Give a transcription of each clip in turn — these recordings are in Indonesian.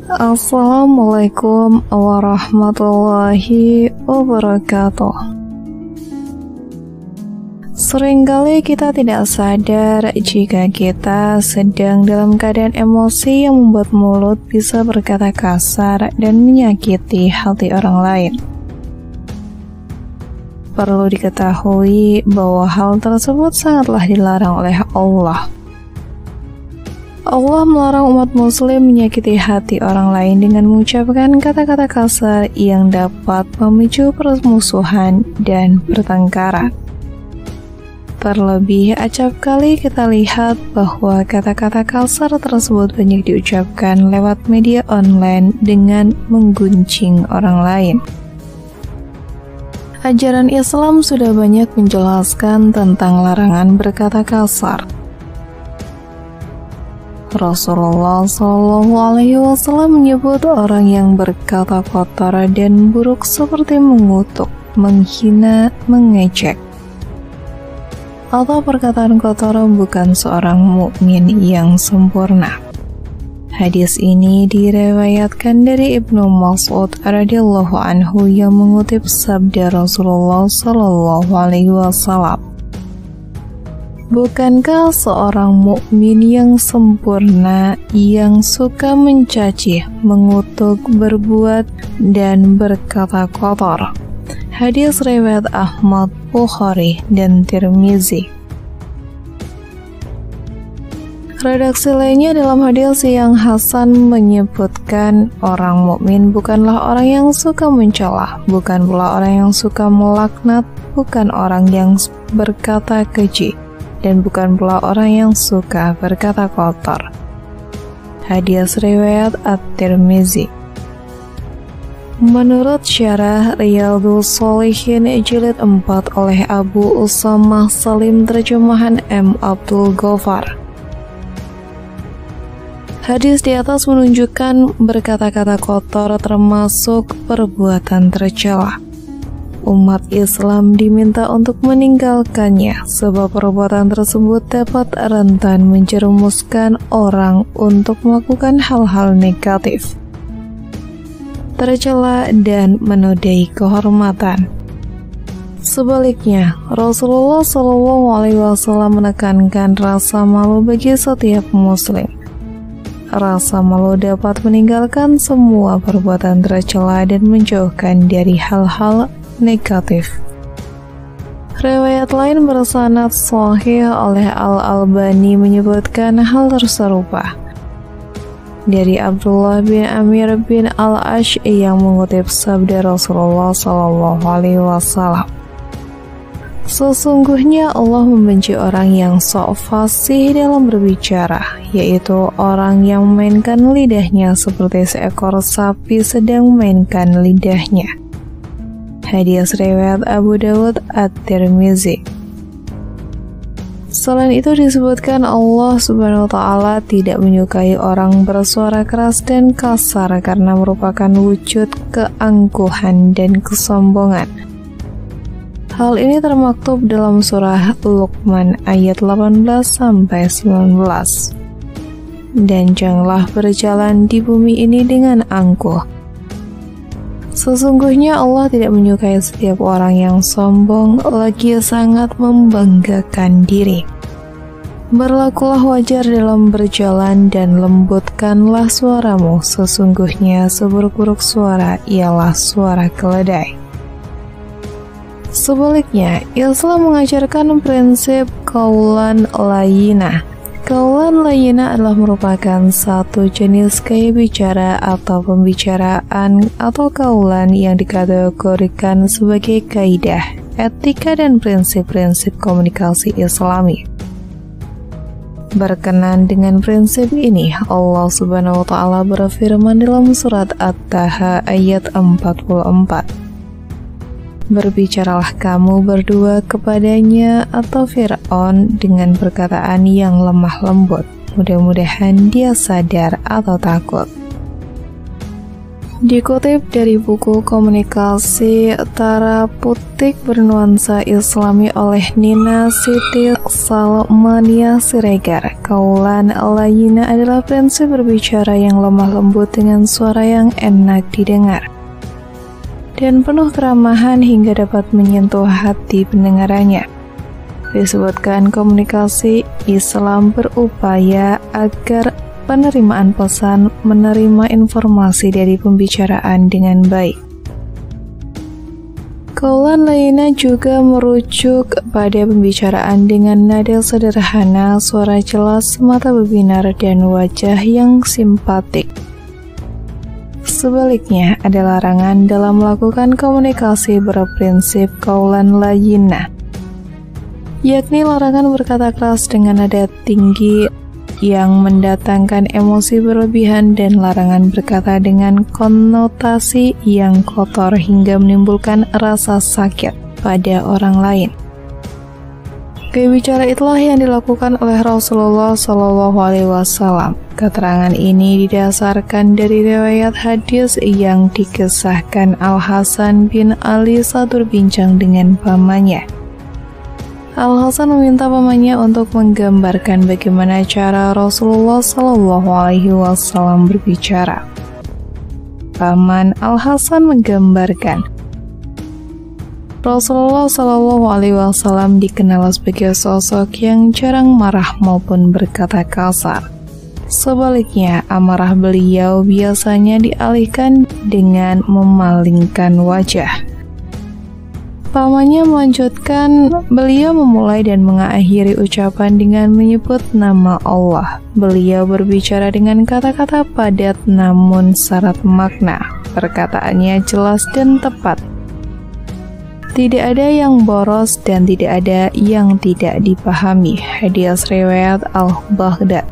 Assalamualaikum warahmatullahi wabarakatuh. Seringkali kita tidak sadar jika kita sedang dalam keadaan emosi yang membuat mulut bisa berkata kasar dan menyakiti hati orang lain. Perlu diketahui bahwa hal tersebut sangatlah dilarang oleh Allah. Allah melarang umat muslim menyakiti hati orang lain dengan mengucapkan kata-kata kasar yang dapat memicu permusuhan dan pertengkaran. Terlebih acap kali kita lihat bahwa kata-kata kasar tersebut banyak diucapkan lewat media online dengan mengguncing orang lain. Ajaran Islam sudah banyak menjelaskan tentang larangan berkata kasar. Rasulullah SAW menyebut orang yang berkata kotor dan buruk seperti mengutuk, menghina, mengejek, atau perkataan kotor bukan seorang mukmin yang sempurna. Hadis ini diriwayatkan dari Ibnu Mas'ud radhiyallahu anhu yang mengutip sabda Rasulullah SAW. Bukankah seorang mukmin yang sempurna yang suka mencaci, mengutuk, berbuat, dan berkata kotor? Hadis riwayat Ahmad, Bukhari, dan Tirmizi. Redaksi lainnya dalam hadis yang Hasan menyebutkan orang mukmin bukanlah orang yang suka mencela, bukan pula orang yang suka melaknat, bukan orang yang berkata keji, dan bukan pula orang yang suka berkata kotor. Hadis riwayat At-Tirmizi. Menurut syarah Riyadhus Shalihin jilid 4 oleh Abu Usamah Salim terjemahan M. Abdul Ghaffar, hadis di atas menunjukkan berkata-kata kotor termasuk perbuatan tercela. Umat Islam diminta untuk meninggalkannya sebab perbuatan tersebut dapat rentan menjerumuskan orang untuk melakukan hal-hal negatif, tercela, dan menodai kehormatan. Sebaliknya, Rasulullah SAW menekankan rasa malu bagi setiap muslim. Rasa malu dapat meninggalkan semua perbuatan tercela dan menjauhkan dari hal-hal negatif. Riwayat lain bersanad sahih oleh Al-Albani menyebutkan hal serupa dari Abdullah bin Amir bin Al-Ash'i yang mengutip sabda Rasulullah SAW. Sesungguhnya Allah membenci orang yang sok fasih dalam berbicara, yaitu orang yang memainkan lidahnya seperti seekor sapi sedang memainkan lidahnya. Hadis riwayat Abu Dawud, At-Tirmizi. Selain itu disebutkan Allah Subhanahu wa Ta'ala tidak menyukai orang bersuara keras dan kasar karena merupakan wujud keangkuhan dan kesombongan. Hal ini termaktub dalam surah Luqman ayat 18-19. Dan janganlah berjalan di bumi ini dengan angkuh. Sesungguhnya Allah tidak menyukai setiap orang yang sombong lagi sangat membanggakan diri. Berlakulah wajar dalam berjalan dan lembutkanlah suaramu, sesungguhnya seburuk-buruk suara ialah suara keledai. Sebaliknya, Islam mengajarkan prinsip qaulan layyinah. Qaulan layyinah adalah merupakan satu jenis gaya bicara atau pembicaraan atau qaulan yang dikategorikan sebagai kaidah, etika, dan prinsip-prinsip komunikasi Islami. Berkenan dengan prinsip ini, Allah Subhanahu wa Ta'ala berfirman dalam surat At-Taha ayat 44. Berbicaralah kamu berdua kepadanya atau Fir'aun dengan perkataan yang lemah lembut. Mudah-mudahan dia sadar atau takut. Dikutip dari buku Komunikasi Terapeutik Bernuansa Islami oleh Nina Siti Salmania Siregar, qaulan layyina adalah prinsip berbicara yang lemah lembut dengan suara yang enak didengar dan penuh keramahan hingga dapat menyentuh hati pendengarannya. Disebutkan komunikasi Islam berupaya agar penerimaan pesan menerima informasi dari pembicaraan dengan baik. Qaulan layyina juga merujuk pada pembicaraan dengan nada sederhana, suara jelas, mata berbinar, dan wajah yang simpatik. Sebaliknya, ada larangan dalam melakukan komunikasi berprinsip qaulan layyina, yakni larangan berkata keras dengan nada tinggi yang mendatangkan emosi berlebihan dan larangan berkata dengan konotasi yang kotor hingga menimbulkan rasa sakit pada orang lain. Gaya bicara itulah yang dilakukan oleh Rasulullah SAW. Keterangan ini didasarkan dari riwayat hadis yang dikisahkan Al-Hasan bin Ali saat berbincang dengan pamannya. Al-Hasan meminta pamannya untuk menggambarkan bagaimana cara Rasulullah SAW berbicara. Paman Al-Hasan menggambarkan, Rasulullah SAW dikenal sebagai sosok yang jarang marah maupun berkata kasar. Sebaliknya, amarah beliau biasanya dialihkan dengan memalingkan wajah. Pamannya melanjutkan, beliau memulai dan mengakhiri ucapan dengan menyebut nama Allah. Beliau berbicara dengan kata-kata padat namun syarat makna. Perkataannya jelas dan tepat. Tidak ada yang boros dan tidak ada yang tidak dipahami. Hadis riwayat Al-Baghdad.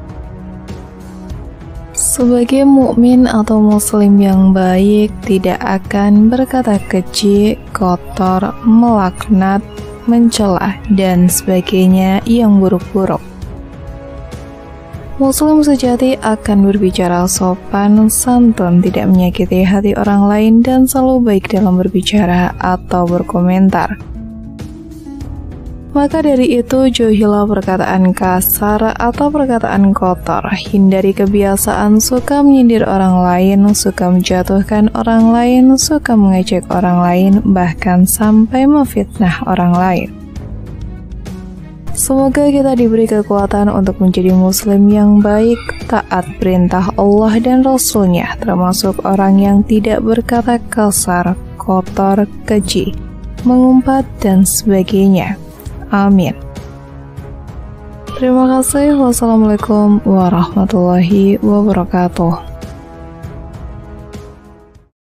Sebagai mukmin atau muslim yang baik tidak akan berkata keji, kotor, melaknat, mencela, dan sebagainya yang buruk-buruk. Muslim sejati akan berbicara sopan, santun, tidak menyakiti hati orang lain, dan selalu baik dalam berbicara atau berkomentar. Maka dari itu, jauhilah perkataan kasar atau perkataan kotor. Hindari kebiasaan suka menyindir orang lain, suka menjatuhkan orang lain, suka mengejek orang lain, bahkan sampai memfitnah orang lain. Semoga kita diberi kekuatan untuk menjadi muslim yang baik, taat perintah Allah dan Rasul-Nya, termasuk orang yang tidak berkata kasar, kotor, keji, mengumpat, dan sebagainya. Amin. Terima kasih. Wassalamualaikum warahmatullahi wabarakatuh.